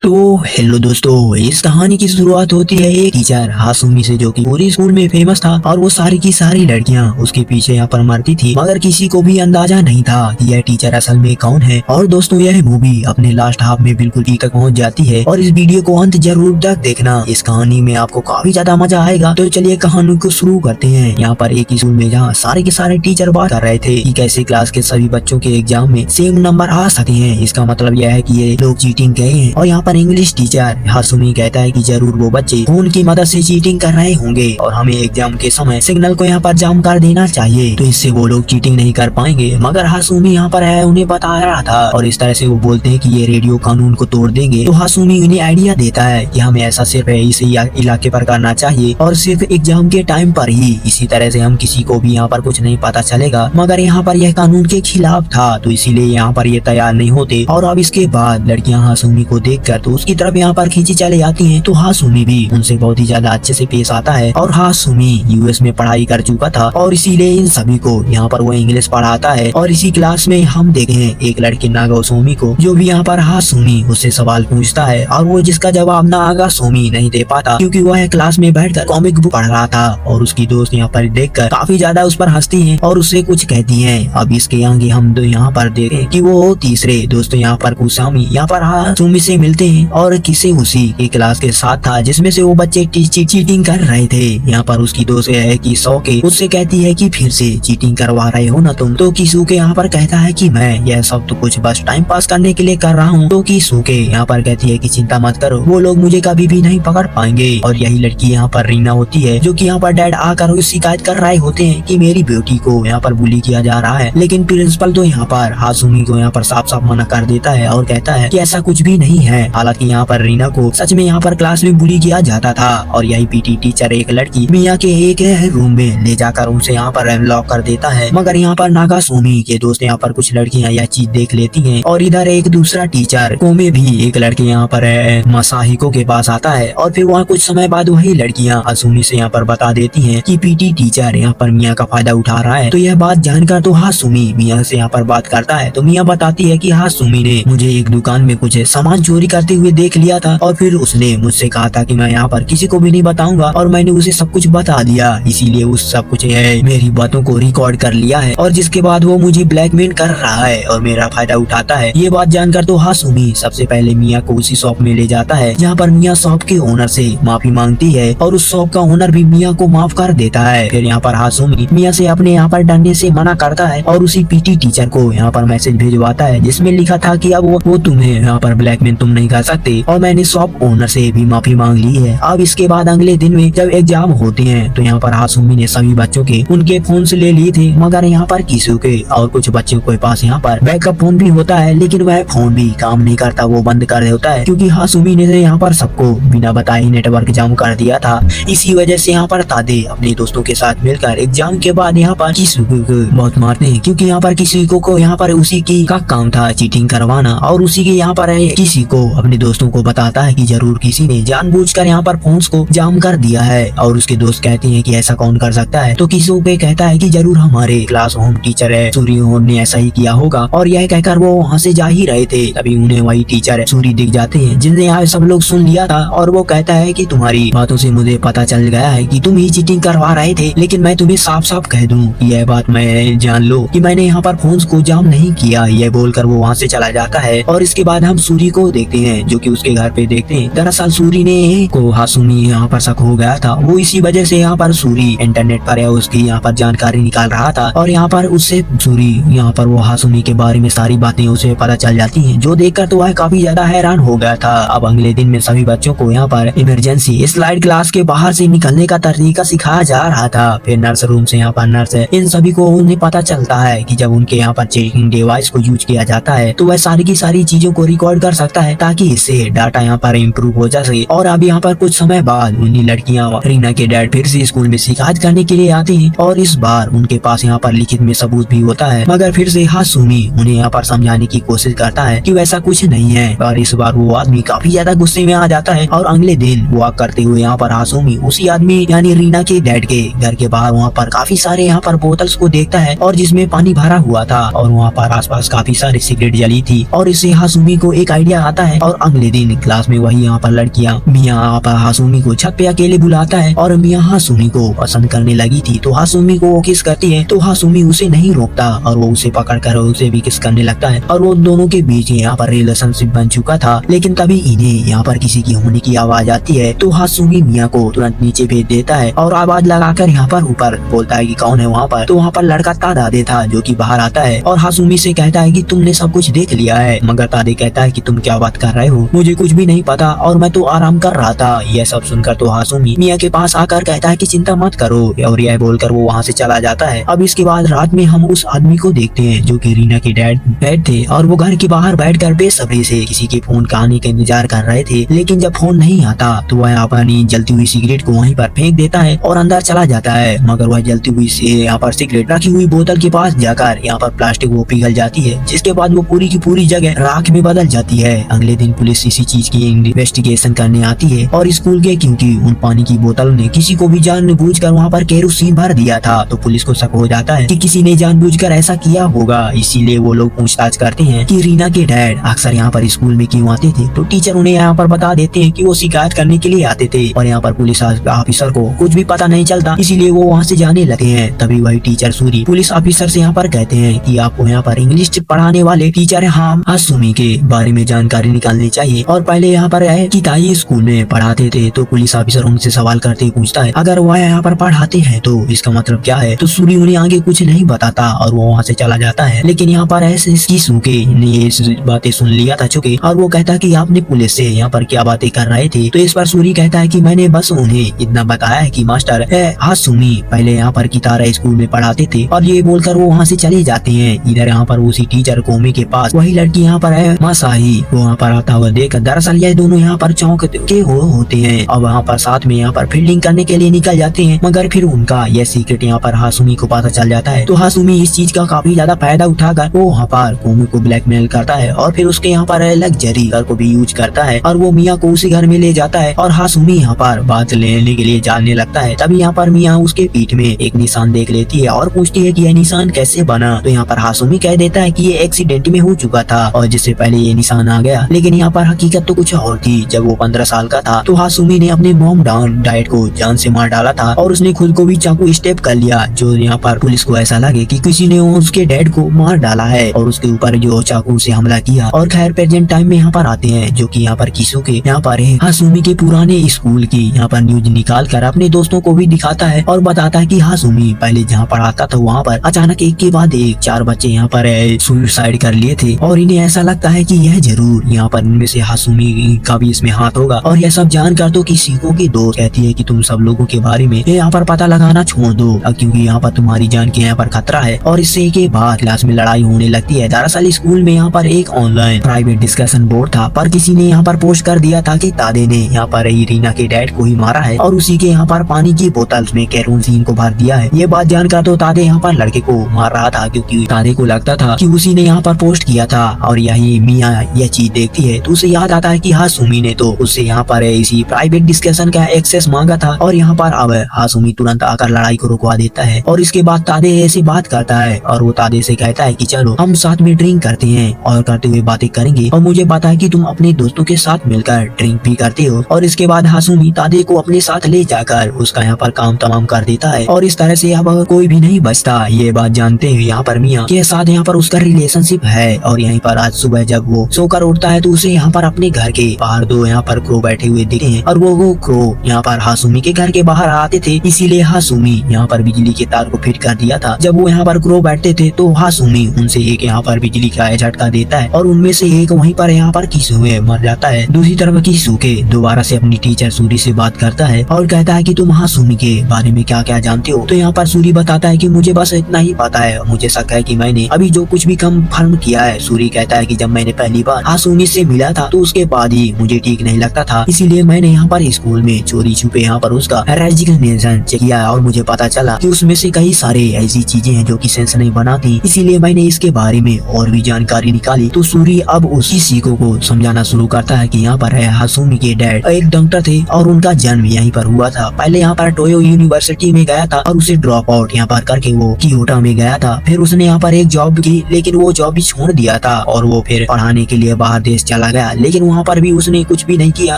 तो हेलो दोस्तों, इस कहानी की शुरुआत होती है एक टीचर हासुमी से, जो कि पूरी स्कूल में फेमस था और वो सारी की सारी लड़कियां उसके पीछे यहाँ पर मरती थी, मगर किसी को भी अंदाजा नहीं था कि यह टीचर असल में कौन है। और दोस्तों, यह मूवी अपने लास्ट हाफ में बिल्कुल पीक तक पहुंच जाती है और इस वीडियो को अंत जरूर तक देखना। इस कहानी में आपको काफी ज्यादा मजा आएगा। तो चलिए कहानी को शुरू करते हैं। यहाँ पर एक स्कूल में जहाँ सारे के सारे टीचर बात कर रहे थे कि कैसे क्लास के सभी बच्चों के एग्जाम में सेम नंबर आ सकते हैं। इसका मतलब यह है कि ये लोग चीटिंग गए हैं। और यहाँ पर इंग्लिश टीचर हासुमी कहता है कि जरूर वो बच्चे फोन की मदद से चीटिंग कर रहे होंगे और हमें एग्जाम के समय सिग्नल को यहाँ पर जाम कर देना चाहिए, तो इससे वो लोग चीटिंग नहीं कर पाएंगे। मगर हासुमी यहाँ पर है उन्हें बता रहा था और इस तरह से वो बोलते हैं कि ये रेडियो कानून को तोड़ देंगे। तो हासुमी उन्हें आइडिया देता है कि हमें ऐसा सिर्फ इसी इलाके पर करना चाहिए और सिर्फ एग्जाम के टाइम पर ही। इसी तरह से हम किसी को भी यहाँ पर कुछ नहीं पता चलेगा। मगर यहाँ पर यह कानून के खिलाफ था, तो इसीलिए यहाँ पर ये तैयार नहीं होते। और अब इसके बाद लड़कियां हासुमी को देखकर तो उसकी तरफ यहाँ पर खींची चले जाती हैं। तो हासुमी भी उनसे बहुत ही ज्यादा अच्छे से पेश आता है। और हासुमी यूएस में पढ़ाई कर चुका था और इसीलिए इन सभी को यहाँ पर वो इंग्लिश पढ़ाता है। और इसी क्लास में हम देखे हैं एक लड़की नागासोमी को, जो भी यहाँ पर हासुमी उससे सवाल पूछता है और वो जिसका जवाब नागासोमी नहीं दे पाता, क्योंकि वह क्लास में बैठकर कॉमिक बुक पढ़ रहा था। और उसकी दोस्त यहाँ पर देखकर काफी ज्यादा उस पर हंसती है और उससे कुछ कहती है। अब इसके आगे हम तो यहाँ पर देखें कि वो तीसरे दोस्त यहाँ पर कुसामी यहाँ पर हासुमी से मिलते हैं और किसी उसी के क्लास के साथ था जिसमें से वो बच्चे चीटिंग कर रहे थे। यहाँ पर उसकी दोस्त है कि सौके उससे कहती है कि फिर से चीटिंग करवा रहे हो ना तुम। तो किसुके यहाँ पर कहता है कि मैं यह सब तो कुछ बस टाइम पास करने के लिए कर रहा हूँ। तो किसुके यहाँ पर कहती है कि चिंता मत करो, वो लोग मुझे कभी भी नहीं पकड़ पाएंगे। और यही लड़की यहाँ पर रीना होती है, जो कि यहाँ पर डैड आकर शिकायत कर रहे होते हैं कि मेरी बेटी को यहाँ पर बुली किया जा रहा है। लेकिन प्रिंसिपल तो यहाँ पर हासुमी को यहाँ पर साफ साफ मना कर देता है और कहता है कि ऐसा कुछ भी नहीं है। हालांकि यहाँ पर रीना को सच में यहाँ पर क्लास में बुली किया जाता था। और यही पीटी टीचर एक लड़की मिया के एक रूम में ले जाकर उनसे यहाँ पर लॉक कर देता है। मगर यहाँ पर नागासोमी के दोस्त यहाँ पर कुछ लड़कियां यह चीज देख लेती हैं और इधर एक दूसरा टीचर कोमे भी एक लड़के यहाँ पर मसाहिको के पास आता है। और फिर वहाँ कुछ समय बाद वही लड़कियां हासुमी से यहाँ पर बता देती हैं कि पीटी टीचर यहाँ पर मिया का फायदा उठा रहा है। तो यह बात जानकर तो हासुमी मिया से यहाँ पर बात करता है। तो मिया बताती है कि हासुमी ने मुझे एक दुकान में कुछ सामान चोरी करते हुए देख लिया था और फिर उसने मुझसे कहा था कि मैं यहाँ पर किसी को भी नहीं बताऊंगा, और मैंने उसे सब कुछ बता दिया। इसीलिए उस सब कुछ मेरी बातों को रिकॉर्ड कर लिया है और जिसके बाद वो मुझे ब्लैकमेल कर रहा है और मेरा फायदा उठाता है। ये बात जानकर तो हासुमी सबसे पहले मिया को उसी शॉप में ले जाता है जहाँ पर मिया शॉप के ओनर से माफी मांगती है और उस शॉप का ओनर भी मिया को माफ कर देता है। फिर यहाँ पर हासुमी मिया से अपने यहाँ पर डरने से मना करता है और उसी पीटी टीचर को यहाँ पर मैसेज भेजवाता है जिसमें लिखा था कि अब वो तुम्हें यहाँ पर ब्लैकमेल तुम नहीं कर सकते और मैंने शॉप ओनर से भी माफी मांग ली है। अब इसके बाद अगले दिन में जब एग्जाम होते हैं तो यहाँ पर हासुमी ने सभी बच्चों के उनके फोन से ले लिए थे, मगर यहाँ पर किसुके और कुछ बच्चों के पास यहाँ पर बैकअप फोन भी होता है, लेकिन वह फोन भी काम नहीं करता, वो बंद कर देता है क्योंकि हासुमी ने यहाँ पर सबको बिना बताए नेटवर्क जाम कर दिया था। इसी वजह से यहाँ पर तादे अपने दोस्तों के साथ मिलकर एग्जाम के बाद यहाँ पर किसुके को बहुत मारते हैं, क्योंकि यहाँ पर किसुके को यहाँ पर उसी की का काम था चीटिंग करवाना। और उसी के यहाँ पर किसी को अपने दोस्तों को बताता है कि जरूर किसी ने जानबूझकर यहाँ पर फोन्स को जाम कर दिया है। और उसके दोस्त कहते हैं कि ऐसा कौन कर सकता है। तो किसुके कहता है कि जरूर हमारे क्लास होम टीचर है सूर्य ने ऐसा ही किया होगा। और यह कहकर वो वहाँ से जा ही रहे थे, तभी उन्हें वही टीचर सूर्य दिख जाते हैं जिन्हें यहाँ सब लोग सुन लिया था। और वो कहता है कि तुम्हारी बातों से मुझे पता चल गया है कि तुम ही चीटिंग करवा रहे थे, लेकिन मैं तुम्हें साफ साफ कह दूं कि यह बात मैं जान लो कि मैंने यहाँ पर फोन्स को जाम नहीं किया। यह बोलकर वो वहाँ से चला जाता है। और इसके बाद हम सूर्य को देखते हैं जो कि उसके घर पे देखते हैं। दरअसल सूर्य ने को हासुमी यहाँ पर शक हो गया था, वो इसी वजह से यहाँ पर सूर्य इंटरनेट पर या उसकी यहाँ पर जानकारी निकाल रहा था और यहाँ पर उससे सूर्य यहाँ पर वो हासुमी के बारे में सारी बातें उसे पता चल जाती हैं, जो देखकर तो वह काफी ज्यादा हैरान हो गया था। अब अगले दिन में सभी बच्चों को यहाँ पर इमरजेंसी स्लाइड क्लास के बाहर से निकलने का तरीका सिखाया जा रहा था। फिर नर्स रूम से यहाँ पर नर्स इन सभी को उन्हें पता चलता है कि जब उनके यहाँ पर चेकिंग डिवाइस को यूज किया जाता है तो वह सारी की सारी चीजों को रिकॉर्ड कर सकता है ताकि इससे डाटा यहाँ पर इम्प्रूव हो जाए। और अब यहाँ पर कुछ समय बाद उन्हीं लड़कियां रीना के डैड फिर से स्कूल में शिकायत करने के लिए आते हैं और इस बार उनके पास यहाँ पर लिखित में सबूत भी होता है। मगर फिर से हासुमी उन्हें यहाँ पर समझाने की कोशिश करता है कि वैसा कुछ नहीं है। और इस बार वो आदमी काफी ज्यादा गुस्से में आ जाता है और अगले दिन वॉक करते हुए यहाँ पर हासुमी उसी आदमी यानी रीना के डैड के घर के बाहर वहाँ पर काफी सारे यहाँ पर बोतल्स को देखता है और जिसमें पानी भरा हुआ था और वहाँ पर आसपास काफी सारी सिगरेट जली थी। और इससे हासुमी को एक आइडिया आता है और अगले दिन क्लास में वही यहाँ पर लड़कियाँ मिया यहाँ पर हासुमी को छत पे अकेले बुलाता है और मिया हासुमी को पसंद करने लगी थी तो हासुमी को वो किस करती है तो हासुमी उसे नहीं रोकता और वो उसे पकड़ कर उसे भी किस करने लगता है और वो दोनों के बीच यहाँ पर रिलेशनशिप बन चुका था। लेकिन तभी इन्हें यहाँ पर किसी की होने की आवाज आती है तो हासुमी मिया को तुरंत नीचे भेज देता है और आवाज लगाकर यहाँ पर ऊपर बोलता है कि कौन है वहाँ पर। तो वहाँ पर लड़का तादादे था जो कि बाहर आता है और हासुमी से कहता है कि तुमने सब कुछ देख लिया है। मगर तादे कहता है कि तुम क्या बात कर रहे हो, मुझे कुछ भी नहीं पता और मैं तो आराम कर रहा था। यह सब सुनकर तो हासुमी मिया के पास आकर कहता है कि चिंता मत करो और यह बोलकर वो वहाँ से चला जाता है। अब इसके बाद रात में हम उस आदमी को देखते हैं जो कि रीना के डैड थे और वो घर के बाहर बैठकर बेसब्री से किसी के फोन का आने का इंतजार कर रहे थे। लेकिन जब फोन नहीं आता तो वह अपनी जलती हुई सिगरेट को वहीं पर फेंक देता है और अंदर चला जाता है। मगर वह जलती हुई यहाँ पर सिगरेट रखी हुई बोतल के पास जाकर यहाँ पर प्लास्टिक वो पिघल जाती है, जिसके बाद वो पूरी की पूरी जगह राख में बदल जाती है। अगले दिन पुलिस इसी चीज की इन्वेस्टिगेशन करने आती है और स्कूल के क्योंकि उन पानी की बोतल ने किसी को भी जानबूझकर वहाँ पर केरोसिन भर दिया था तो पुलिस को शक हो जाता है कि किसी ने जानबूझकर ऐसा किया होगा। इसीलिए वो लोग पूछताछ करते हैं कि रीना के डैड अक्सर यहाँ पर स्कूल में क्यों आते थे। तो टीचर उन्हें यहाँ पर बता देते हैं कि वो शिकायत करने के लिए आते थे और यहाँ पर पुलिस ऑफिसर को कुछ भी पता नहीं चलता, इसीलिए वो वहाँ से जाने लगे हैं। तभी वही टीचर सूरी पुलिस ऑफिसर से यहाँ पर कहते हैं कि आपको यहाँ पर इंग्लिश पढ़ाने वाले टीचर हासुमी के बारे में जानकारी निकालनी चाहिए और पहले यहाँ पर है कि ताई स्कूल में पढ़ाते थे। तो पुलिस ऑफिसर उनसे सवाल करते ही पूछता है अगर वह यहाँ पर पढ़ाते हैं तो इसका मतलब क्या है। तो सूरी उन्हें आगे कुछ नहीं बताता और वो वहाँ से चला जाता है। लेकिन यहाँ पर ऐसे सूखे ने ये बातें सुन लिया था चुके और वो कहता है कि आपने पुलिस से यहाँ पर क्या बातें कर रहे थे। तो इस पर सूरी कहता है कि मैंने बस उन्हें इतना बताया है कि मास्टर हासुमी पहले यहाँ पर की तरह स्कूल में पढ़ाते थे और ये बोलकर वो वहाँ से चले जाते हैं। इधर यहाँ पर उसी टीचर कोमी के पास वही लड़की यहाँ पर है मासाही वो वहाँ पर आता हुआ देख दरअसल ये दोनों यहाँ पर चौंक के होते हैं और वहाँ पर साथ में यहाँ पर फील्डिंग करने के लिए निकल जाते हैं। मगर फिर उनका यह सीक्रेट यहाँ पर हासुमी को पता चल जाता है। तो हासुमी इस चीज का काफी ज्यादा फायदा उठाकर वो वहाँ पर कोमी को ब्लैकमेल करता है और फिर उसके यहाँ पर लग्जरी घर को भी यूज करता है और वो मिया को उसी घर में ले जाता है और हासुमी यहाँ पर बात लेने के लिए जाने लगता है। तभी यहाँ पर मिया उसके पीठ में एक निशान देख लेती है और पूछती है कि यह निशान कैसे बना। तो यहाँ पर हासुमी कह देता है कि ये एक्सीडेंट में हो चुका था और जिससे पहले ये निशान आ गया। लेकिन यहाँ पर हकीकत तो कुछ और थी। जब वो 15 साल का था तो हासुमी ने अपने मॉम डाइट को जान से मार डाला था और उसने खुद को भी चाकू स्टेप कर लिया। जो यहाँ पर पुलिस को ऐसा लगे कि किसी ने उसके डैड को मार डाला है और उसके ऊपर जो चाकू से हमला किया। और खैर प्रेजेंट टाइम में यहाँ पर आते हैं जो कि यहाँ पर किसू के यहाँ पर है हासुमी के पुराने स्कूल की यहाँ पर न्यूज निकाल कर अपने दोस्तों को भी दिखाता है और बताता है कि हासुमी पहले जहाँ पढ़ाता था वहाँ पर अचानक एक के बाद एक 4 बच्चे यहाँ पर सुसाइड कर लिए थे और इन्हें ऐसा लगता है कि यह जरूर यहाँ पर इनमें से हासुमी का भी इसमें हाथ होगा। और यह सब जानकर तो किसीको की दोस्त कहती है कि तुम सब लोगों के बारे में यहाँ पर पता लगाना छोड़ दो क्योंकि यहाँ पर तुम्हारी जान के यहाँ पर खतरा है। और इससे के बाद क्लास में लड़ाई होने लगती है। दरअसल स्कूल में यहाँ पर एक ऑनलाइन प्राइवेट डिस्कशन बोर्ड था पर किसी ने यहाँ पर पोस्ट कर दिया था कि तादे ने यहाँ पर रीना के डैड को ही मारा है और उसी के यहाँ पर पानी की बोतल में केरोसिन को भर दिया है। ये बात जानकर तो तादे यहाँ पर लड़के को मार रहा था क्योंकि तादे को लगता था कि उसी ने यहाँ पर पोस्ट किया था और यही मिया यह चीज देखती है तो उसे याद आता है कि हासुमी ने तो उससे यहाँ पर इसी प्राइवेट डिस्कशन का एक्सेस मांगा था और यहाँ पर अब हासुमी तुरंत आकर लड़ाई को रुकवा देता है। और इसके बाद तादे ऐसी बात करता है और वो तादे से कहता है कि चलो हम साथ में ड्रिंक करते हैं और करते हुए बातें करेंगे और मुझे पता है कि तुम अपने दोस्तों के साथ मिलकर ड्रिंक भी करते हो। और इसके बाद हासुमी तादे को अपने साथ ले जाकर उसका यहाँ पर काम तमाम कर देता है और इस तरह से अब कोई भी नहीं बचता। ये बात जानते हुए यहाँ पर मिया के साथ यहाँ पर उसका रिलेशनशिप है और यहीं पर आज सुबह जब वो सोकर उठता है तो उसे यहाँ पर अपने घर के बाहर 2 यहाँ पर क्रो बैठे हुए दिखे हैं और वो क्रो यहाँ पर हासुमी के घर के बाहर आते थे, इसीलिए हासुमी यहाँ पर बिजली के तार को फिट कर दिया था। जब वो यहाँ पर क्रो बैठते थे तो हासुमी उनसे एक यहाँ पर बिजली का झटका देता है और उनमें से एक वहीं पर यहाँ पर किसू मर जाता है। दूसरी तरफ किसू के दोबारा से अपनी टीचर सूरी से बात करता है और कहता है कि तुम हासुमी के बारे में क्या क्या जानते हो। तो यहाँ पर सूरी बताता है कि मुझे बस इतना ही पता है, मुझे शक है कि मैंने अभी जो कुछ भी कंफर्म किया है। सूरी कहता है कि जब मैंने पहली बार हासुमी से मिला था तो उसके बाद ही मुझे ठीक नहीं लगता था, इसीलिए मैंने यहाँ पर स्कूल में चोरी छुपे यहाँ पर उसका रेजिग्नेशन चेक किया और मुझे पता चला कि उसमें से कई सारे ऐसी चीजें हैं जो कि सेंस नहीं बनाती, इसीलिए मैंने इसके बारे में और भी जानकारी निकाली। तो सूरी अब उसी सीखों को समझाना शुरू करता है कि यहाँ पर है हासुमी के डैड एक डॉक्टर थे और उनका जन्म यहीं पर हुआ था। पहले यहाँ पर टोयो यूनिवर्सिटी में गया था और उसे ड्रॉप आउट यहाँ पर करके वो कियोटो में गया था। फिर उसने यहाँ पर एक जॉब की लेकिन वो जॉब भी छोड़ दिया था और वो फिर पढ़ाने के लिए बाहर देश चला चला गया, लेकिन वहाँ पर भी उसने कुछ भी नहीं किया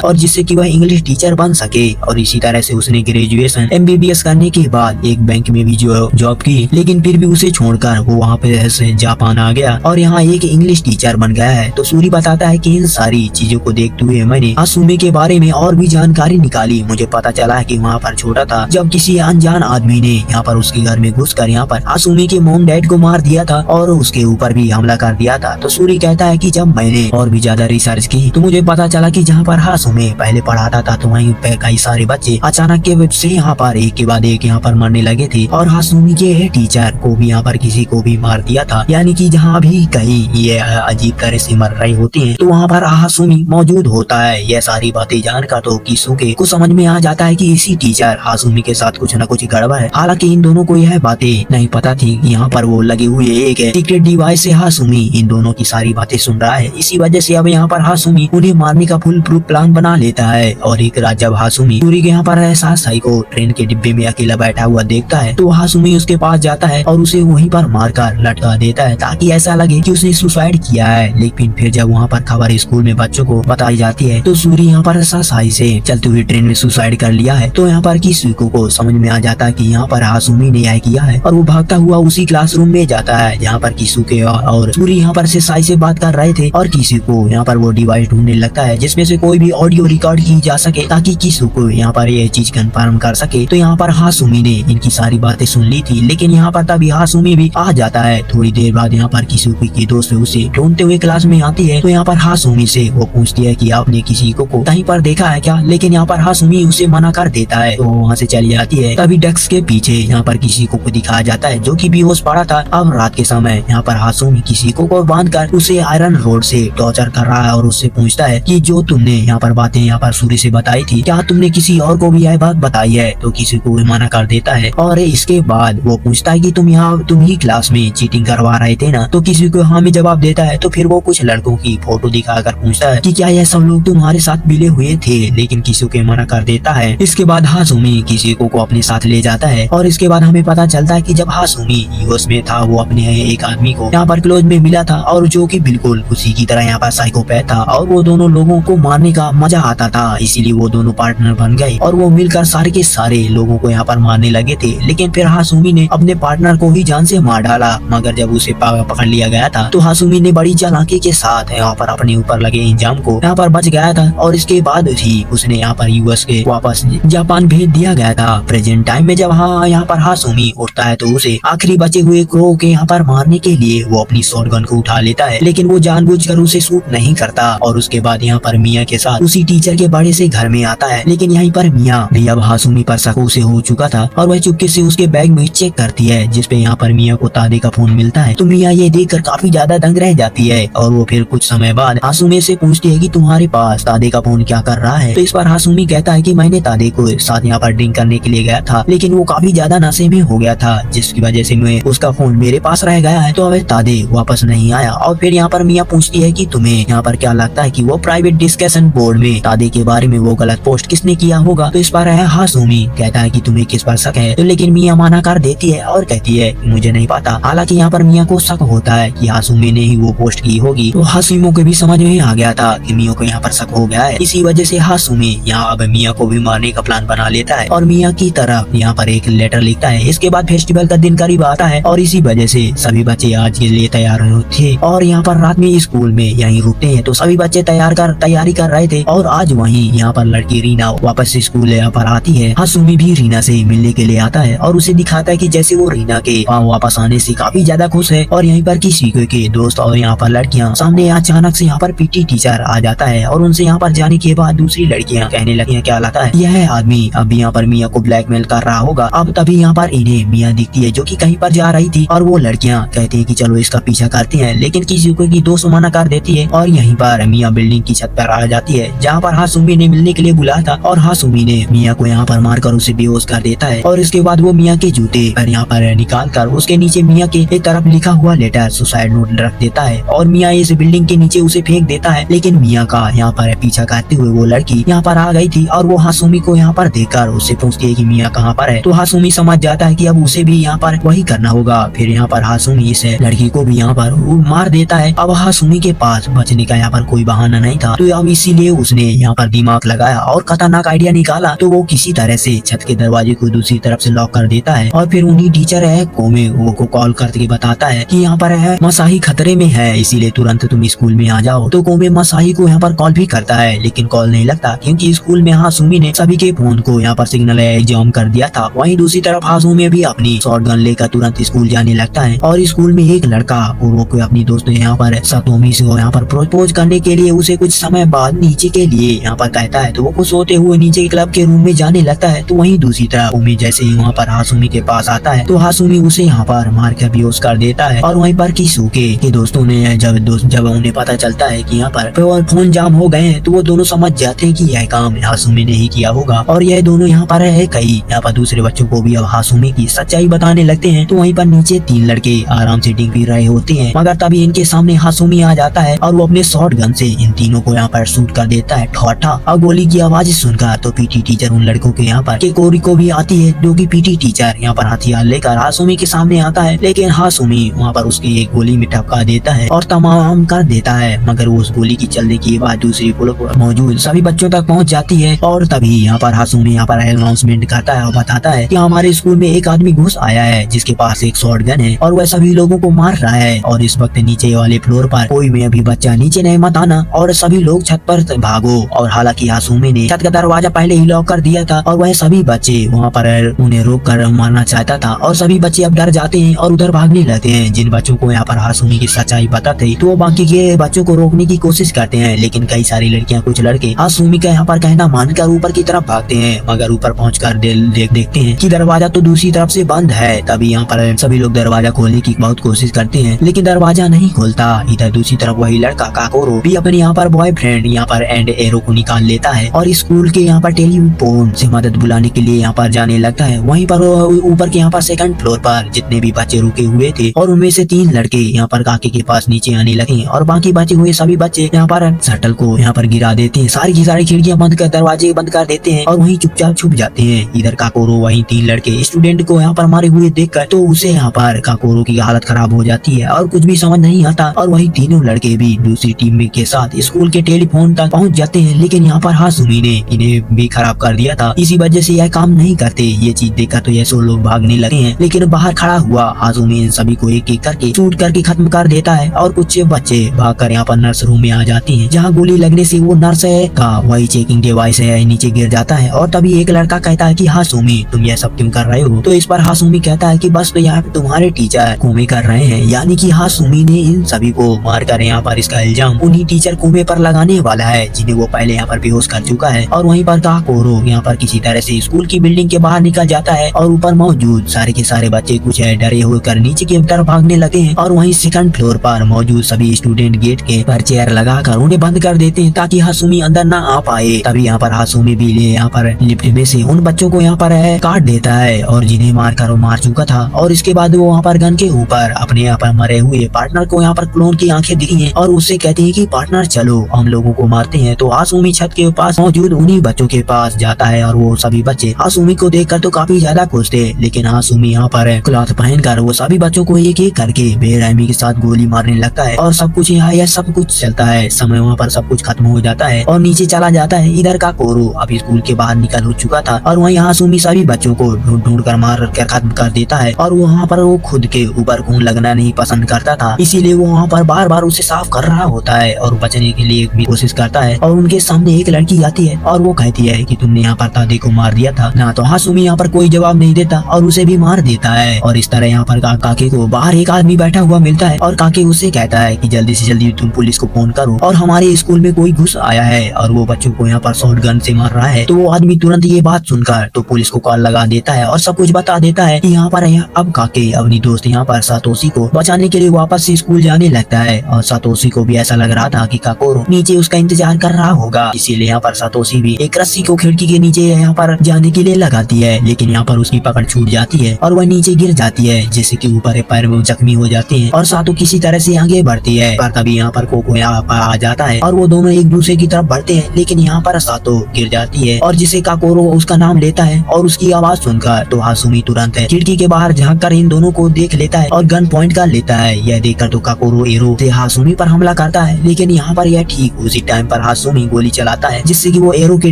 और जिससे कि वह इंग्लिश टीचर बन सके। और इसी तरह से उसने ग्रेजुएशन MBBS करने के बाद एक बैंक में भी जॉब की, लेकिन फिर भी उसे छोड़कर वो वहाँ पे से जापान आ गया और यहाँ एक इंग्लिश टीचर बन गया है। तो सूरी बताता है कि इन सारी चीजों को देखते हुए मैंने हासुमी के बारे में और भी जानकारी निकाली। मुझे पता चला कि वहाँ पर छोटा था जब किसी अनजान आदमी ने यहाँ पर उसके घर में घुसकर यहाँ पर हासुमी के मॉम डैड को मार दिया था और उसके ऊपर भी हमला कर दिया था। तो सूरी कहता है कि जब मैंने और भी ज्यादा रिसर्च की तो मुझे पता चला कि जहाँ पर हासुमी पहले पढ़ाता था तो वहीं पे कई सारे बच्चे अचानक के से यहाँ पर एक के बाद एक यहाँ पर मरने लगे थे और हासुमी के टीचर को भी यहाँ पर किसी को भी मार दिया था। यानी कि जहाँ भी कहीं ये अजीब तरह से मर रहे होते हैं तो वहाँ पर हासुमी मौजूद होता है। यह सारी बातें जानकर तो किसुके को समझ में आ जाता है कि इसी टीचर हासुमी के साथ कुछ न कुछ गड़बड़ है। हालांकि इन दोनों को यह बातें नहीं पता थी कि यहाँ पर वो लगे हुए एक सीक्रेट डिवाइस से हासुमी इन दोनों की सारी बातें सुन रहा है। इसी वजह से अब यहाँ पर हासुमी उन्हें मारने का फुल प्रूफ प्लान बना लेता है। और एक रात जब हासुमी सूरी के यहाँ पर साई को ट्रेन के डिब्बे में अकेला बैठा हुआ देखता है तो हासुमी उसके पास जाता है और उसे वहीं पर मारकर लटका देता है ताकि ऐसा लगे कि उसने सुसाइड किया है। लेकिन फिर जब वहाँ पर खबर स्कूल में बच्चों को बताई जाती है तो सूरी यहाँ पर साई से चलते हुए ट्रेन में सुसाइड कर लिया है। तो यहाँ पर किसुको को समझ में आ जाता है कि यहाँ पर हासुमी ने यह किया है और वो भागता हुआ उसी क्लासरूम में जाता है जहाँ पर किसुके और सूरी यहाँ पर से साई से बात कर रहे थे और किसुको यहाँ पर वो डिवाइस ढूंढने लगता है जिसमें से कोई भी ऑडियो रिकॉर्ड की जा सके ताकि किसुको यहाँ पर ये चीज कंफर्म कर सके। तो यहाँ पर हासुमी ने इनकी सारी बातें सुन ली थी, लेकिन यहाँ पर तभी हासुमी भी आ जाता है। थोड़ी देर बाद यहाँ पर किसुको की दोस्त उसे ढूंढते हुए क्लास में आती है। तो यहाँ पर हासुमी से वो पूछती है कि आपने किसी को कहीं पर देखा है क्या, लेकिन यहाँ पर हासुमी उसे मना कर देता है। तो वहाँ से चली जाती है। तभी डेस्क के पीछे यहाँ पर किसी को दिखाया जाता है जो कि बेहोश पड़ा था। अब रात के समय यहाँ पर हासुमी किसी को बांध कर उसे आयरन रोड से टॉर्चर कर रहा है और उससे पूछता है कि जो तुमने यहाँ पर बातें यहाँ पर सूरी से बताई थी क्या तुमने किसी और को भी यह बात बताई है। तो किसी को भी मना कर देता है और इसके बाद वो पूछता है कि तुम ही क्लास में चीटिंग करवा रहे थे ना। तो किसी को हाँ में जवाब देता है। तो फिर वो कुछ लड़कों की फोटो दिखाकर पूछता है कि क्या यह सब लोग तुम्हारे साथ मिले हुए थे, लेकिन किसी को मना कर देता है। इसके बाद हासुमी किसी को अपने साथ ले जाता है और इसके बाद हमें पता चलता है कि जब हासुमी यूएस में था वो अपने एक आदमी को यहाँ पर क्लोज में मिला था और जो कि बिल्कुल उसी की तरह यहाँ पर साइकोपैथ था और वो दोनों लोगों को मारने का मजा आता था, इसीलिए वो दोनों पार्टनर बन गए और वो मिलकर सारे के सारे लोगों को यहाँ पर मारने लगे थे। लेकिन फिर हासुमी ने अपने पार्टनर को ही जान से मार डाला, मगर जब उसे पकड़ लिया गया था तो हासुमी ने बड़ी चालाकी के साथ यहाँ पर अपने ऊपर लगे इंजाम को यहाँ पर बच गया था और इसके बाद ही उसने यहाँ पर यूएस के वापस जापान भेज दिया गया था। प्रेजेंट टाइम में जब यहाँ पर हासुमी उठता है तो उसे आखिरी बचे हुए क्रो के यहाँ पर मारने के लिए वो अपनी शॉटगन को उठा लेता है, लेकिन वो जानबूझकर उसे शूट नहीं करता। और उसके बाद यहाँ पर मिया के साथ उसी टीचर के बड़े से घर में आता है, लेकिन यहीं पर मिया भी अब हासुमी पर शक से हो चुका था और वह चुपके से उसके बैग में चेक करती है जिसपे यहाँ पर मिया को तादे का फोन मिलता है। तो मिया ये देखकर काफी ज्यादा दंग रह जाती है और वो फिर कुछ समय बाद हासुमी से पूछती है कि तुम्हारे पास तादे का फोन क्या कर रहा है। तो इस पर हासुमी कहता है कि मैंने तादे को साथ यहाँ पर ड्रिंक करने के लिए गया था, लेकिन वो काफी ज्यादा नशे में हो गया था जिसकी वजह से मैं उसका फोन मेरे पास रह गया है। तो अब तादे वापस नहीं आया और फिर यहाँ पर मिया पूछती है कि तुम्हें यहाँ पर क्या लगता है कि वो प्राइवेट डिस्कशन बोर्ड में तादे के बारे में वो गलत पोस्ट किसने किया होगा। तो इस पर हासुमी कहता है कि तुम्हें किस पर शक है। तो लेकिन मिया मना कर देती है और कहती है कि मुझे नहीं पता। हालांकि यहाँ पर मिया को शक होता है कि हासुमी ने ही वो पोस्ट की होगी। तो हासुमी को भी समझ में आ गया था कि मिया को यहाँ पर शक हो गया है। इसी वजह से हासुमी यहाँ अब मिया को भी मारने का प्लान बना लेता है और मिया की तरफ यहाँ पर एक लेटर लिखता है। इसके बाद फेस्टिवल का दिन करीब आता है और इसी वजह से सभी बच्चे आज के लिए तैयार थे और यहाँ पर रात में स्कूल में यहीं रुकते हैं। तो सभी बच्चे तैयारी कर रहे थे और आज वहीं यहाँ पर लड़की रीना वापस स्कूल यहाँ पर आती है। हासुमी भी रीना से मिलने के लिए आता है और उसे दिखाता है कि जैसे वो रीना के वापस आने से काफी ज्यादा खुश है। और यहीं पर किसी के दोस्त और यहाँ पर लड़कियाँ सामने अचानक से यहाँ पर पीटी टीचर आ जाता है और उनसे यहाँ पर जाने के बाद दूसरी लड़कियाँ कहने लगी क्या लगता है यह आदमी अब यहाँ पर मिया को ब्लैकमेल कर रहा होगा। अब तभी यहाँ पर इन्हें मिया दिखती है जो कि कहीं पर जा रही थी और वो लड़कियाँ कहती है कि चलो इसका पीछा करते हैं, लेकिन किसी को की दोस्त मना कर देती है और यहीं पर मिया बिल्डिंग की छत पर आ जाती है जहाँ पर हासुमी ने मिलने के लिए बुलाया था और हासुमी ने मिया को यहाँ पर मारकर उसे बेहोश कर देता है। और इसके बाद वो मिया के जूते यहाँ पर निकाल कर उसके नीचे मिया के एक तरफ लिखा हुआ लेटर सुसाइड नोट रख देता है और मिया इस बिल्डिंग के नीचे उसे फेंक देता है। लेकिन मिया का यहाँ पर पीछा करते हुए वो लड़की यहाँ पर आ गई थी और वो हासुमी को यहाँ पर देखकर उससे पूछती है कि मिया कहाँ पर है। तो हासुमी समझ जाता है कि अब उसे भी यहाँ पर वही करना होगा। फिर यहाँ पर हासुमी इस लड़की को भी यहाँ पर मार देता है। अब हासुमी के पास बचने का यहाँ पर कोई बहाना नहीं था, तो अब इसीलिए उसने यहाँ पर दिमाग लगाया और खतरनाक आइडिया निकाला। तो वो किसी तरह से छत के दरवाजे को दूसरी तरफ से लॉक कर देता है और फिर उन्हीं टीचर है कोमे वो को कॉल करके बताता है कि यहाँ पर है मसाही खतरे में है, इसीलिए तुरंत तुम स्कूल में आ जाओ। तो कोमे मसाही को यहाँ पर कॉल भी करता है, लेकिन कॉल नहीं लगता क्योंकि स्कूल में हासुमी ने सभी के फोन को यहाँ पर सिग्नल एग्जाम कर दिया था। वहीं दूसरी तरफ हासुमी भी अपनी शॉटगन लेकर तुरंत स्कूल जाने लगता है और स्कूल में एक लड़का वो को अपनी दोस्त यहाँ पर सतोमी से यहाँ पर प्रपोज करने के लिए उसे कुछ समय बाद नीचे के लिए यहाँ पर कहता है। तो वो खुश होते हुए नीचे क्लब के रूम में जाने लगता है। तो वहीं दूसरी तरफ उमी जैसे ही वहाँ पर हासुमी के पास आता है तो हासुमी उसे यहाँ पर मार कर बेहोश कर देता है। और वहीं पर किसुके के दोस्तों ने जब उन्हें पता चलता है कि यहाँ पर फोन जाम हो गए हैं तो वो दोनों समझ जाते हैं कि यह काम हासुमी ने ही किया होगा और यह दोनों यहाँ पर है कई यहाँ पर दूसरे बच्चों को भी अब हासुमी की सच्चाई बताने लगते हैं। तो वहीं पर नीचे 3 लड़के आराम से ड्रिंक पी रहे होते हैं, मगर तभी इनके सामने हासुमी आ जाता है और वो अपने शॉट गन से इन तीनों को यहाँ पर शूट कर देता है ठोठा। और गोली की आवाज सुनकर तो पीटी टीचर उन लड़कों के यहाँ पर के कोरी को भी आती है, जो कि पीटी टीचर यहाँ पर हथियार लेकर हासुमी के सामने आता है, लेकिन हासुमी वहाँ पर उसकी एक गोली में टपका देता है और तमाम कर देता है। मगर उस गोली की चलने की आवाज दूसरी फ्लोर पर मौजूद सभी बच्चों तक पहुँच जाती है और तभी यहाँ पर हासुमी यहाँ पर अनाउंसमेंट करता है और बताता है कि हमारे स्कूल में एक आदमी घुस आया है जिसके पास एक शॉट गन है और वह सभी लोगों को मार रहा है और इस वक्त नीचे वाले फ्लोर पर कोई भी अभी बच्चा नीचे नहीं मत आना और सभी लोग छत पर भागो। और हालांकि हासुमी ने छत का दरवाजा पहले ही लॉक कर दिया था और वह सभी बच्चे वहाँ पर उन्हें रोक कर मारना चाहता था और सभी बच्चे अब डर जाते हैं और उधर भागने लगते हैं। जिन बच्चों को यहाँ पर हासुमी की सच्चाई पता थी तो वो बाकी के बच्चों को रोकने की कोशिश करते हैं, लेकिन कई सारी लड़कियां कुछ लड़के हासुमी का यहाँ पर कहना मानकर ऊपर की तरफ भागते हैं, मगर ऊपर पहुंचकर देखते हैं कि दरवाजा तो दूसरी तरफ से बंद है। तभी यहाँ पर सभी लोग दरवाजा खोलने की बहुत कोशिश करते हैं, लेकिन दरवाजा नहीं खोलता। इधर दूसरी तरफ वही लड़का काकोरो भी अपने यहाँ पर बॉयफ्रेंड यहाँ पर एंड एरो को निकाल लेता है और स्कूल के यहाँ पर टेलीफोन से मदद बुलाने के लिए यहाँ पर जाने लगता है। वहीं पर ऊपर के यहाँ पर सेकंड फ्लोर पर जितने भी बच्चे रुके हुए थे और उनमें से 3 लड़के यहाँ पर काके के पास नीचे आने लगे और बाकी बचे हुए सभी बच्चे यहाँ पर शटल को यहाँ पर गिरा देते हैं, सारी की सारी खिड़कियां बंद कर दरवाजे बंद कर देते हैं और वहीं चुपचाप छुप जाते हैं। इधर काकोरो वहीं 3 लड़के स्टूडेंट को यहाँ पर मारे हुए देखकर तो उसे यहाँ पर काकोरो की हालत खराब हो जाती है और कुछ भी समझ नहीं आता और वहीं तीनों लड़के भी दूसरी टीम में के साथ स्कूल के टेलीफोन तक पहुँच जाते हैं, लेकिन यहाँ पर हासुमी ने इन्हें भी खराब कर दिया था, इसी वजह से यह काम नहीं करते। ये चीज देखकर तो ये 100 लोग भागने लगे हैं, लेकिन बाहर खड़ा हुआ हासुमी इन सभी को एक एक करके शूट करके खत्म कर देता है और कुछ बच्चे भागकर यहाँ पर नर्स रूम में आ जाते हैं, जहाँ गोली लगने से वो नर्स है का वही चेकिंग डिवाइस है नीचे गिर जाता है और तभी एक लड़का कहता है कि हासुमी तुम यह सब क्यों कर रहे हो। तो इस पर हासुमी कहता है कि बस तो यहाँ पे तुम्हारे टीचर कुमे कर रहे हैं, यानी कि हासुमी ने इन सभी को मारकर यहाँ पर इसका इल्जाम उन्हीं टीचर कुमे पर लगाने वाला है जिन्हें वो पहले यहाँ पर बेहोश कर चुका है। और वहीं पर काकोरो यहाँ पर किसी तरह से स्कूल की बिल्डिंग के बाहर निकल जाता है और ऊपर मौजूद सारे के सारे बच्चे कुछ है डरे होकर नीचे की तरफ भागने लगे हैं और वहीं सेकंड फ्लोर पर मौजूद सभी स्टूडेंट गेट के पर चेयर लगाकर उन्हें बंद कर देते हैं ताकि हासुमी अंदर न आ पाए। तभी यहाँ पर हासुमी भी यहाँ पर लिफ्ट में से उन बच्चों को यहाँ पर काट देता है और जिन्हें मारकर वो मार चुका था और इसके बाद वो वहाँ पर गन के ऊपर अपने यहाँ पर मरे हुए पार्टनर को यहाँ पर क्लोन की आंखें दिखी हैं और उससे कहते हैं कि पार्टनर चलो हम लोगों को मारते हैं। तो हासुमी छत के पास मौजूद उन्हीं बच्चों के पास जाता है और वो सभी बच्चे हासुमी को देखकर तो काफी ज्यादा खुश थे, लेकिन हासुमी यहाँ पर क्लॉथ पहनकर वो सभी बच्चों को एक एक करके बेरहमी के साथ गोली मारने लगता है और सब कुछ यहाँ यह सब कुछ चलता है। समय वहाँ पर सब कुछ खत्म हो जाता है और नीचे चला जाता है। इधर का कोरो अभी स्कूल के बाहर निकल हो चुका था और वहीं हासुमी सभी बच्चों को ढूंढ ढूंढ कर मार कर खत्म कर देता है और वहाँ पर वो खुद के ऊपर खून लगना नहीं पसंद करता था, इसीलिए वो वहाँ पर बार बार उसे साफ कर रहा होता है और बचने के लिए भी कोशिश करता है। और उनके सामने एक लड़की आती है और वो कहती है कि तुमने यहाँ पर दादी को मार दिया था ना। तो हासुमी यहाँ पर कोई जवाब नहीं देता और उसे भी मार देता है और इस तरह यहाँ पर काके को बाहर एक आदमी बैठा हुआ मिलता है और काके उससे कहता है कि जल्दी से जल्दी तुम पुलिस को फोन करो और हमारे स्कूल में कोई घुस आया है और वो बच्चों को यहाँ पर शॉट गन से मार रहा है। तो वो आदमी तुरंत ये बात सुनकर तो पुलिस को कॉल लगा देता है और सब कुछ बता देता है कि यहाँ पर अब काके अपनी दोस्त यहाँ पर सातोशी को बचाने के लिए वापस से स्कूल जाने लगता है और सातोशी को भी ऐसा लग रहा था कि काकोरो नीचे उसका इंतजार कर रहा होगा, इसीलिए यहाँ पर सातोशी भी एक रस्सी को खिड़की के नीचे यहाँ पर जाने के लिए लगाती है, लेकिन यहाँ पर उसकी पकड़ छूट जाती है और वह नीचे गिर जाती है जिससे कि ऊपर पैर में जख्मी हो जाते हैं और सातो किसी तरह से आगे बढ़ती है। पर तभी यहाँ पर कोको यहाँ पर आ जाता है और वो दोनों एक दूसरे की तरफ बढ़ते हैं, लेकिन यहाँ पर सातो गिर जाती है और जिसे काकोरो उसका नाम लेता है और उसकी आवाज सुनकर तो हासुमी तुरंत खिड़की के बाहर झांक कर इन दोनों को देख लेता है और गन पॉइंट कर लेता है। यह देखकर तो काकोरो एरो से हासुमी पर हमला करता देता है, लेकिन यहाँ पर यह ठीक उसी टाइम पर हासुमी गोली चलाता है, जिससे कि वो एरो के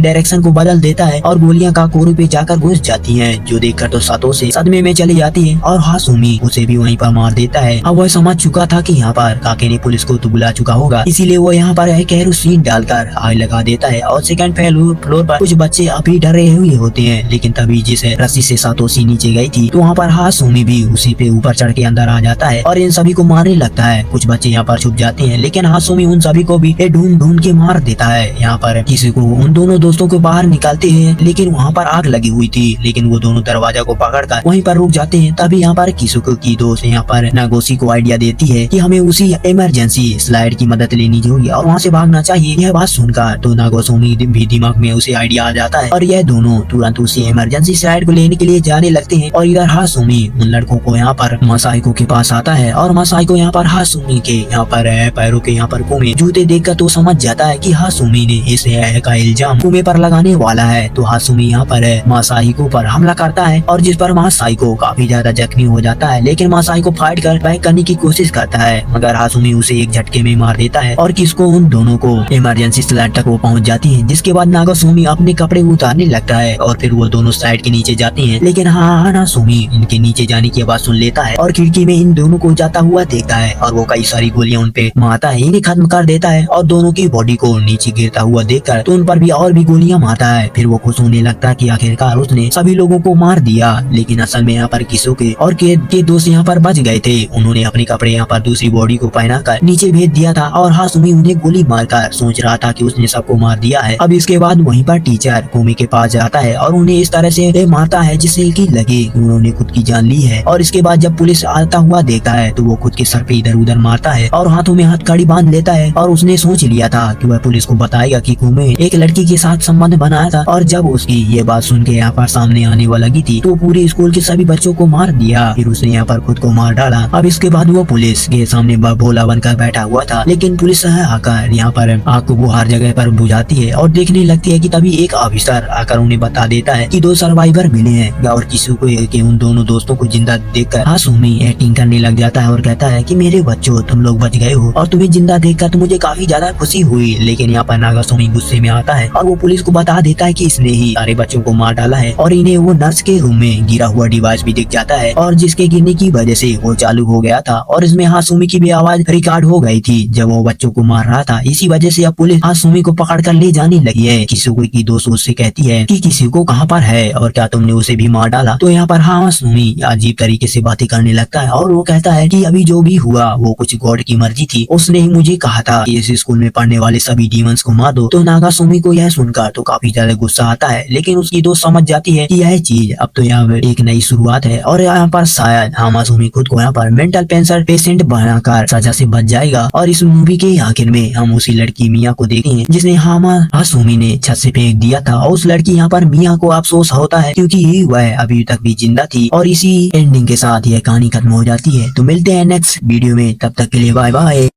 डायरेक्शन को बदल देता है और गोलियां काकोरू पे जाकर घुस जाती हैं, जो देखकर तो सातोशी सदमे में चली जाती है और हासुमी उसे भी वहीं पर मार देता है। अब वह समझ चुका था कि यहाँ पर काके ने पुलिस को तो बुला चुका होगा, इसीलिए वो यहाँ पर केरोसिन डालकर आग लगा देता है और सेकंड फ्लोर पर कुछ बच्चे अभी डरे हुए होते हैं, लेकिन तभी जिस रस्सी से सातोशी नीचे गई थी तो वहाँ पर हासुमी भी उसी पे ऊपर चढ़ के अंदर आ जाता है और इन सभी को मारने लगता है। कुछ बच्चे यहाँ पर छुप जाते हैं, लेकिन हासुमी उन सभी को भी ढूंढ ढूंढ के मार देता है। यहाँ पर किसी को उन दोनों दोस्तों को बाहर निकालते हैं, लेकिन वहाँ पर आग लगी हुई थी, लेकिन वो दोनों दरवाजा को पकड़कर वहीं पर रुक जाते हैं। तभी यहाँ पर किसुको की दोस्त यहाँ पर नागोशी को आइडिया देती है कि हमें उसी इमरजेंसी स्लाइड की मदद लेनी होगी और वहाँ से भागना चाहिए। यह बात सुनकर तो नागोशी भी दिमाग में उसे आइडिया आ जाता है और यह दोनों तुरंत उसी इमरजेंसी स्लाइड को लेने के लिए जाने लगते हैं। और इधर हासुमी उन लड़कों को यहाँ पर मासाइको के पास आता है और मासाइको यहाँ पर हासुमी के यहाँ पर पैरों के यहाँ पर कुमे जूते देखकर तो समझ जाता है कि हासुमी ने इसे का इल्जाम कुमे पर लगाने वाला है। तो हासुमी यहाँ पर मासाइको पर हमला करता है और जिस पर मासाइको काफी ज्यादा जख्मी हो जाता है, लेकिन मासाइको फाइट कर बैक करने की कोशिश करता है, मगर हासुमी उसे एक झटके में मार देता है और किसको उन दोनों को इमरजेंसी स्लाइड तक वो पहुँच जाती है। जिसके बाद नागोशी अपने कपड़े उतारने लगता है और फिर वो दोनों स्लाइड के नीचे जाते हैं, लेकिन हासुमी इनके नीचे जाने की आवाज सुन लेता है और खिड़की में इन दोनों को जाता हुआ देखता है और वो कई सारी गोलियां उन पे मारता है, इन्हें खत्म कर देता है और दोनों की बॉडी को नीचे गिरता हुआ देखकर तो उन पर भी और भी गोलियां मारता है। फिर वो खुश होने लगता है कि आखिरकार उसने सभी लोगों को मार दिया, लेकिन असल में यहाँ पर किसुके और के दोस्त यहाँ पर बच गए थे। उन्होंने अपने कपड़े यहाँ पर दूसरी बॉडी को पहनाकर नीचे भेज दिया था और हासुमी उन्हें गोली मारकर सोच रहा था कि उसने सबको मार दिया है। अब इसके बाद वहीं पर टीचर कुमी के पास जाता है और उन्हें इस तरह से मारता है जिससे कि लगे उन्होंने खुद की जान ली है। और इसके बाद जब पुलिस आता हुआ देखता है तो वो खुद के सर पे इधर उधर मारता है और हाथों में हथकड़ी बांध लेता है और उसने सोच लिया था कि वह पुलिस को बताएगा कि कुमे एक लड़की के साथ संबंध बनाया था। और जब उसकी ये बात सुन के यहाँ पर सामने आने वाला लगी थी तो पूरे स्कूल के सभी बच्चों को मार दिया, फिर उसने यहाँ पर खुद को मार डाला। अब इसके बाद वो पुलिस के सामने भोला बनकर बैठा हुआ था, लेकिन पुलिस आकर यहाँ पर आग को वो हर जगह पर बुझाती है और देखने लगती है कि तभी एक ऑफिसर आकर उन्हें बता देता है कि 2 सर्वाइवर मिले हैं और किसी को के उन दोनों दोस्तों को जिंदा देखकर हासुमी एक्टिंग करने लग जाता है और कहता है कि मेरे बच्चों तुम लोग बच गए हो और तुम्हें जिंदा देखकर तो मुझे काफी ज्यादा खुशी हुई। लेकिन यहाँ पर नागासोमी गुस्से में आता है और वो पुलिस को बता देता है कि इसने ही सारे बच्चों को मार डाला है और इन्हें वो नर्स के रूम में गिरा हुआ डिवाइस भी दिख जाता है और जिसके गिरने की वजह से वो चालू हो गया था और इसमें हासुमी की भी आवाज रिकॉर्ड हो गई थी जब वो बच्चों को मार रहा था। इसी वजह से अब पुलिस हासुमी को पकड़ कर ले जाने लगी है। किसुको की दोस्त उससे कहती है कि किसुको कहाँ पर है और क्या तुमने उसे भी मार डाला। तो यहाँ पर हासुमी अजीब तरीके से बातें करने लगता है और वो कहता है कि अभी जो भी हुआ वो कुछ गॉड की मर्जी थी, उसने ही मुझे कहा था कि इस स्कूल में पढ़ने वाले सभी डीमंस को मार दो। तो नागासुमी को यह सुनकर तो काफी ज्यादा गुस्सा आता है, लेकिन उसकी दोस्त समझ जाती है कि यह चीज अब तो यहाँ एक नई शुरुआत है और यहाँ पर शायद हासुमी खुद को यहाँ पर मेंटल पेशेंट बनाकर सजा से बच जाएगा। और इस मूवी के आखिर में हम उसी लड़की मिया को देखते हैं जिसने हासुमी ने छत से फेंक दिया था और उस लड़की यहाँ पर मिया को अफसोस होता है क्योंकि वह अभी तक भी जिंदा थी। और इसी एंडिंग के साथ यह कहानी खत्म हो जाती है। तो मिलते हैं नेक्स्ट वीडियो में, तब तक के लिए बाय बाय।